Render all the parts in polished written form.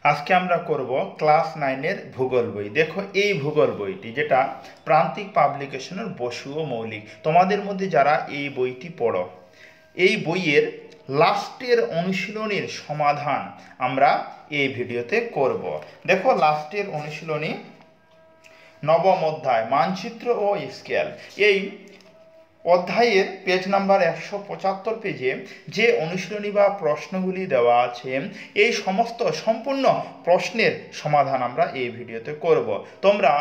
আজকে আমরা করব ক্লাস 9-এর ভূগোল বই। দেখো এই ভূগোল বইটি যেটা প্রান্তিক পাবলিকেশনের বসু ও মৌলিক, তোমাদের মধ্যে যারা এই বইটি পড়ো, এই বইয়ের লাস্টের অনুশীলনীর সমাধান আমরা এই ভিডিওতে করব। দেখো লাস্টের অনুশীলনী নবম অধ্যায় মানচিত্র ও স্কেল। এই অধ্যায়ের পেজ নাম্বার 175 পেজে যে অনুশীলনী বা প্রশ্নগুলি দেওয়া আছে, এই সমস্ত সম্পূর্ণ প্রশ্নের সমাধান আমরা এই ভিডিওতে করব। তোমরা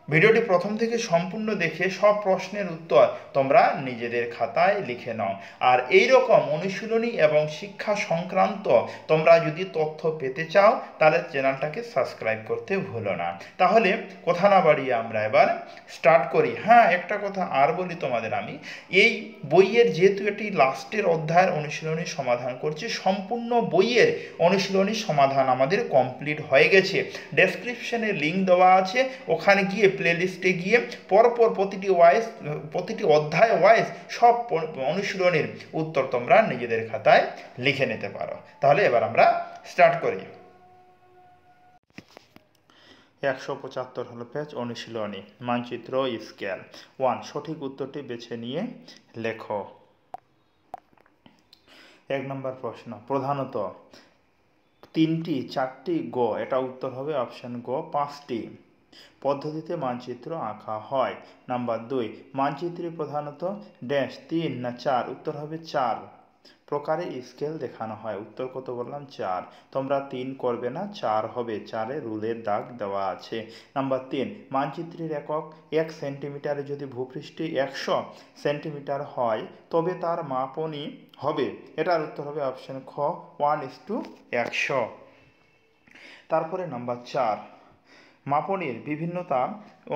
ভিডিওটি প্রথম থেকে সম্পূর্ণ দেখে সব প্রশ্নের উত্তর তোমরা নিজেদের খাতায় লিখে নাও। আর এই রকম অনুশীলনী এবং শিক্ষা সংক্রান্ত তোমরা যদি তথ্য পেতে চাও তাহলে চ্যানেলটাকে সাবস্ক্রাইব করতে ভুলো না। তাহলে কথা না বাড়িয়ে আমরা এবার স্টার্ট করি। হ্যাঁ, একটা কথা আর বলি তোমাদের, আমি এই বইয়ের যেহেতু এটি লাস্টের অধ্যায়ের অনুশীলনী সমাধান করছি, সম্পূর্ণ বইয়ের অনুশীলনী সমাধান আমাদের কমপ্লিট হয়ে গেছে। ডেসক্রিপশনে লিঙ্ক দেওয়া আছে, ওখানে গিয়ে প্লেলিস্টে গিয়ে পরপর প্রতিটি অধ্যায় ওয়াইজ সব অনুশীলনীর উত্তর তোমরা নিজেদের খাতায় লিখে নিতে পারো। তাহলে এবার আমরা স্টার্ট করি। 175 হলো পেজ অনুশীলনী মানচিত্র স্কেল 1। সঠিক উত্তরটি বেছে নিয়ে লেখো। 1 নম্বর প্রশ্ন, প্রধানত 3টি 4টি গ, এটা উত্তর হবে অপশন গ 5টি পদ্ধতিতে মানচিত্র আঁকা হয়। নাম্বার 2, মানচিত্রে প্রধানত ড্যাশ 3 না 4, উত্তর হবে 4 প্রকারে স্কেল দেখানো হয়। উত্তর কত বললাম? 4। তোমরা 3 করবে না, 4 হবে, 4-এ রুলের দাগ দেওয়া আছে। নাম্বার 3, মানচিত্রের একক 1 সেন্টিমিটারে যদি ভূপৃষ্ঠে 100 সেন্টিমিটার হয় তবে তার মাপনই হবে। এটার উত্তর হবে অপশন খ 1:100। তারপরে নাম্বার 4, মাপনের বিভিন্নতা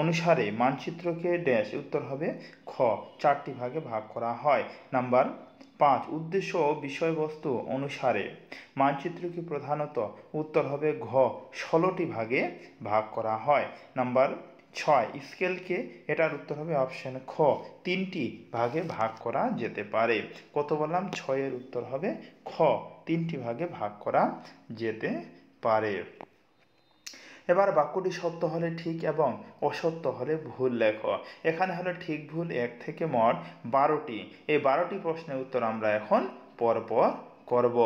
অনুসারে মানচিত্রকে ড্যাশ, উত্তর হবে খ 4টি ভাগে ভাগ করা হয়। নাম্বার 5, উদ্দেশ্য ও বিষয়বস্তু অনুসারে মানচিত্রকে প্রধানত, উত্তর হবে ঘ 16টি ভাগে ভাগ করা হয়। নাম্বার 6, স্কেলকে, এটার উত্তর হবে অপশন খ 3টি ভাগে ভাগ করা যেতে পারে। কত বললাম? 6-এর উত্তর হবে খ 3টি ভাগে ভাগ করা যেতে পারে। এবার বাক্যটি সত্য হলে ঠিক এবং অসত্য হলে ভুল লেখো। এখানে হলো ঠিক ভুল 1 থেকে মোট 12টি। এই 12টি প্রশ্নের উত্তর আমরা এখন পরপর করব।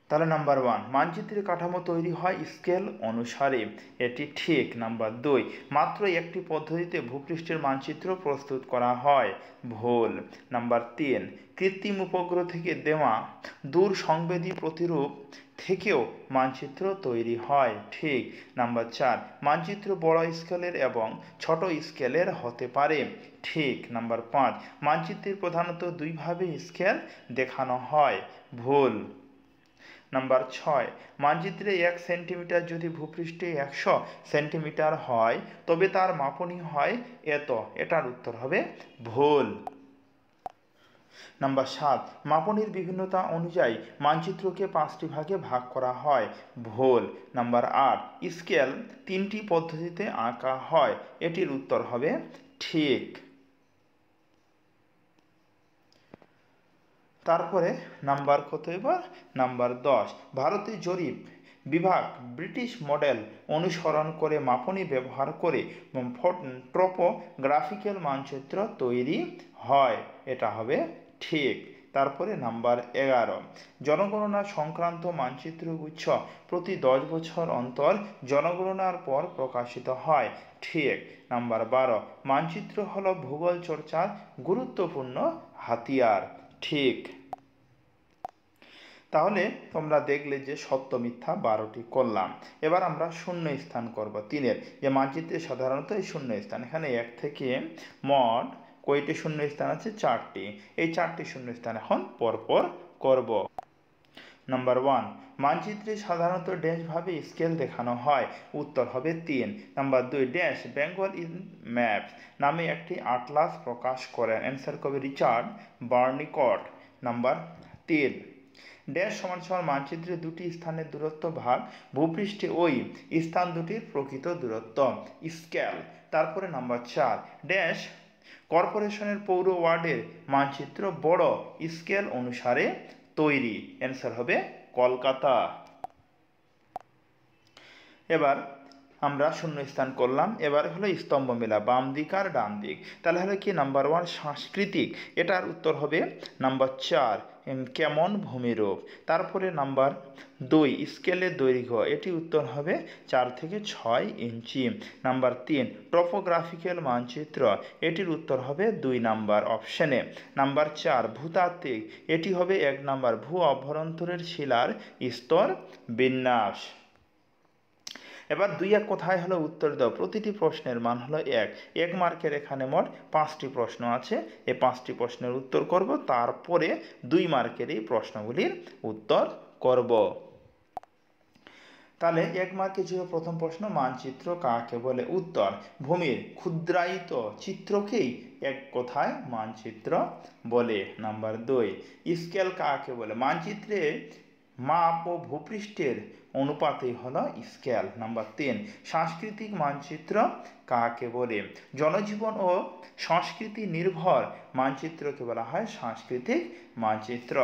তাহলে নাম্বার 1, মানচিত্রের কাঠামো তৈরি হয় স্কেল অনুসারে, এটি ঠিক। নাম্বার 2, মাত্র একটি পদ্ধতিতে ভূপৃষ্ঠের মানচিত্র প্রস্তুত করা হয়, ভুল। নাম্বার 3, কৃত্রিম উপগ্রহ থেকে দেওয়া দূর সংবেদী প্রতিরূপ থেকেও মানচিত্র তৈরি হয়, ঠিক। নাম্বার 4, মানচিত্র বড় স্কেলের এবং ছোট স্কেলের হতে পারে, ঠিক। নাম্বার 5, মানচিত্রের প্রধানত দুইভাবে স্কেল দেখানো হয়, ভুল। নাম্বার 6, মানচিত্রে 1 সেন্টিমিটার যদি ভূপৃষ্ঠে 100 সেন্টিমিটার হয় তবে তার মাপনই হয় এত, এটার উত্তর হবে ভুল। নাম্বার 7, মাপনের বিভিন্নতা অনুযায়ী মানচিত্রকে 5টি ভাগে ভাগ করা হয়, ভুল। নাম্বার 8, স্কেল 3টি পদ্ধতিতে আঁকা হয়, এটির উত্তর হবে ঠিক। তারপরে নাম্বার কত? এবার নাম্বার 10, ভারতে জরিপ বিভাগ ব্রিটিশ মডেল অনুসরণ করে মাপনী ব্যবহার করে ট্রপোগ্রাফিক্যাল মানচিত্র তৈরি হয়, এটা হবে ঠিক। তারপরে নাম্বার 11, জনগণনা সংক্রান্ত মানচিত্র গুচ্ছ প্রতি 10 বছর অন্তর জনগণনার পর প্রকাশিত হয়, ঠিক। নাম্বার 12, মানচিত্র হলো ভূগোল চর্চার গুরুত্বপূর্ণ হাতিয়ার, ঠিক। তাহলে তোমরা দেখলে যে সত্য মিথ্যা 12টি করলাম। এবার আমরা শূন্য স্থান করব 3-এর, যে মানচিত্রে সাধারণত এই শূন্য স্থান, এখানে 1 থেকে মোট কয়টি শূন্য স্থান আছে? 4টি। এই 4টি শূন্য স্থান এখন পরপর করব। নাম্বার 1, মানচিত্রে সাধারণত ড্যাশ ভাবে স্কেল দেখানো হয়, উত্তর হবে 3। Number 2, dash Bengal in maps নামে একটি আটলাস প্রকাশ করেন, অ্যান্সার কবে? রিচার্ড বার্নিকট। নাম্বার 3, ড্যাশ সমান সমান মানচিত্রে দুটি স্থানের দূরত্ব ভাগ ভূপৃষ্ঠে ওই স্থান দুটির প্রকৃত দূরত্ব, স্কেল। তারপরে নাম্বার 4, ড্যাশ কর্পোরেশনের পৌর ওয়ার্ডের মানচিত্র বড় স্কেল অনুসারে তৈরি। অ্যান্সার হবে কলকাতা। এবার আমরা শূন্যস্থান করলাম। এবার হলো স্তম্ভ মেলা, বাম দিক আর ডান দিক। তাহলে হলো কি নাম্বার 1 সাংস্কৃতিক, এটার উত্তর হবে নাম্বার 4 কেমন ভূমিরূপ। তারপরে নাম্বার 2 স্কেলের দৈর্ঘ্য, এটি উত্তর হবে 4 থেকে 6 ইঞ্চি। নাম্বার 3 টপোগ্রাফিক্যাল মানচিত্র, এটির উত্তর হবে 2 নাম্বার অপশানে। নাম্বার 4 ভূতাত্ত্বিক, এটি হবে 1 নাম্বার ভূ অভ্যন্তরের শিলার স্তর বিন্যাস। এবার 2-1 কোথায় হলো উত্তর দাও। প্রতিটি প্রশ্নের মান হলো 1 মার্কের। এখানে মোট 5টি প্রশ্ন আছে, এই 5টি প্রশ্নের উত্তর করব, তারপরে 2 মার্কের এই প্রশ্নগুলির উত্তর করব। তাহলে 1 মার্কে ছিল প্রথম প্রশ্ন, মানচিত্র কাকে বলে। উত্তর ভূমির ক্ষুদ্রায়িত চিত্রকেই এক কথায় মানচিত্র বলে। নাম্বার 2 স্কেল কাকে বলে। মানচিত্রে মাপ ও ভূপৃষ্ঠের অনুপাতই হলো স্কেল। নাম্বার 3 সাংস্কৃতিক মানচিত্র কাকে বলে। জনজীবন ও সংস্কৃতি নির্ভর মানচিত্রকে বলা হয় সাংস্কৃতিক মানচিত্র।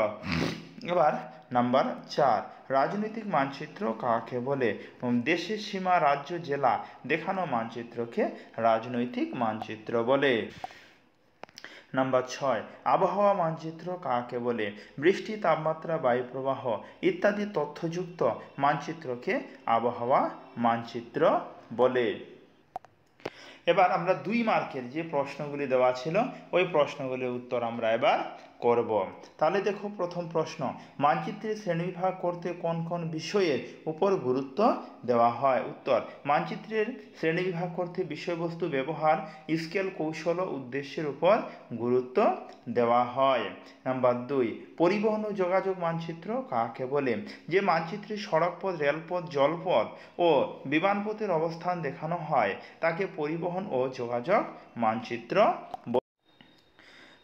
এবার নাম্বার 4 রাজনৈতিক মানচিত্র কাকে বলে। দেশের সীমা, রাজ্য, জেলা দেখানো মানচিত্রকে রাজনৈতিক মানচিত্র বলে। নাম্বার 6 আবহাওয়া মানচিত্র কাকে বলে। বৃষ্টি, তাপমাত্রা, বায়ুপ্রবাহ ইত্যাদি তথ্যযুক্ত মানচিত্রকে আবহাওয়া মানচিত্র বলে। এবার আমরা 2 মার্কের যে প্রশ্নগুলি দেওয়া ছিল ওই প্রশ্নগুলির উত্তর আমরা এবার করব। তাহলে দেখো প্রথম প্রশ্ন, মানচিত্রের শ্রেণীবিভাগ করতে কোন কোন বিষয়ের উপর গুরুত্ব দেওয়া হয়। উত্তর মানচিত্রের শ্রেণীবিভাগ করতে বিষয়বস্তু, ব্যবহার, স্কেল, কৌশল ও উদ্দেশ্যের উপর গুরুত্ব দেওয়া হয়। নাম্বার 2 পরিবহন ও যোগাযোগ মানচিত্র কাকে বলে। যে মানচিত্রে সড়কপথ, রেলপথ, জলপথ ও বিমানপথের অবস্থান দেখানো হয় তাকে পরিবহন ও যোগাযোগ মানচিত্র।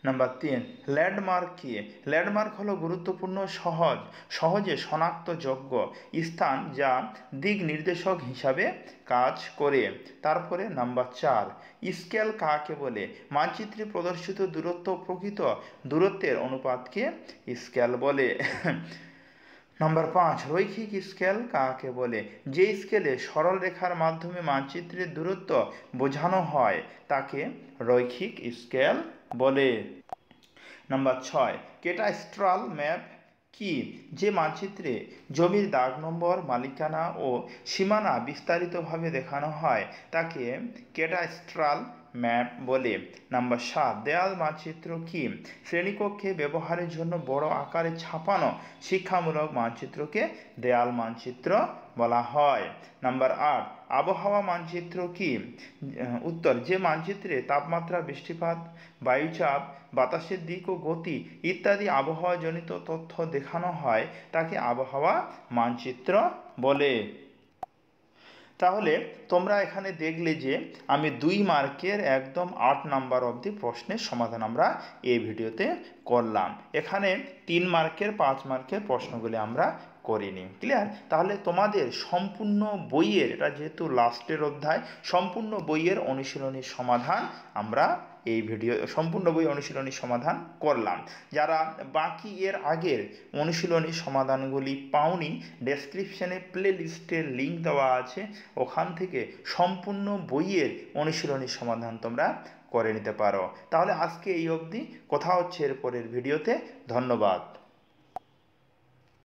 নাম্বার 3 ল্যান্ডমার্ক কি। ল্যান্ডমার্ক হলো গুরুত্বপূর্ণ সহজে শনাক্তযোগ্য স্থান যা দিক নির্দেশক হিসাবে কাজ করে। তারপরে নাম্বার 4 স্কেল কাকে বলে। মানচিত্রে প্রদর্শিত দূরত্ব, প্রকৃত দূরত্বের অনুপাতকে স্কেল বলে। নাম্বার 5 রৈখিক স্কেল কাকে বলে। যে স্কেলে সরল রেখার মাধ্যমে মানচিত্রের দূরত্ব বোঝানো হয় তাকে রৈখিক স্কেল বলে। নাম্বার 6 ক্যাডাস্ট্রাল ম্যাপ কি। যে মানচিত্রে জমির দাগ নম্বর, মালিকানা ও সীমানা বিস্তারিতভাবে দেখানো হয় তাকে ক্যাডাস্ট্রাল ম্যাপ বলে। নাম্বার 7 দেয়াল মানচিত্র কি। শ্রেণীকক্ষে ব্যবহারের জন্য বড় আকারে ছাপানো শিক্ষামূলক মানচিত্রকে দেয়াল মানচিত্র বলা হয়। নাম্বার 8 আবহাওয়া মানচিত্র কি। উত্তর যে মানচিত্রে তাপমাত্রা, বৃষ্টিপাত, বায়ুচাপ, বাতাসের দিক ও গতি ইত্যাদি আবহাওয়াজনিত তথ্য দেখানো হয় তাকে আবহাওয়া মানচিত্র বলে। তাহলে তোমরা এখানে দেখলে যে আমি 2 মার্কের একদম 8 নাম্বার অবধি প্রশ্নের সমাধান আমরা এই ভিডিওতে করলাম। এখানে 3 মার্কের 5 মার্কের প্রশ্নগুলি আমরা করিনি। ক্লিয়ার। তাহলে তোমাদের সম্পূর্ণ বইয়ের, এটা যেহেতু লাস্টের অধ্যায়, সম্পূর্ণ বইয়ের অনুশীলনী সমাধান আমরা এই ভিডিও সম্পূর্ণ বই অনুশীলনী সমাধান করলাম। যারা বাকি এর আগের অনুশীলনী সমাধানগুলি পাওনি, ডেসক্রিপশনে প্লে লিস্টের লিঙ্ক দেওয়া আছে, ওখান থেকে সম্পূর্ণ বইয়ের অনুশীলনী সমাধান তোমরা করে নিতে পারো। তাহলে আজকে এই অবধি, কথা হচ্ছে এর পরের ভিডিওতে। ধন্যবাদ।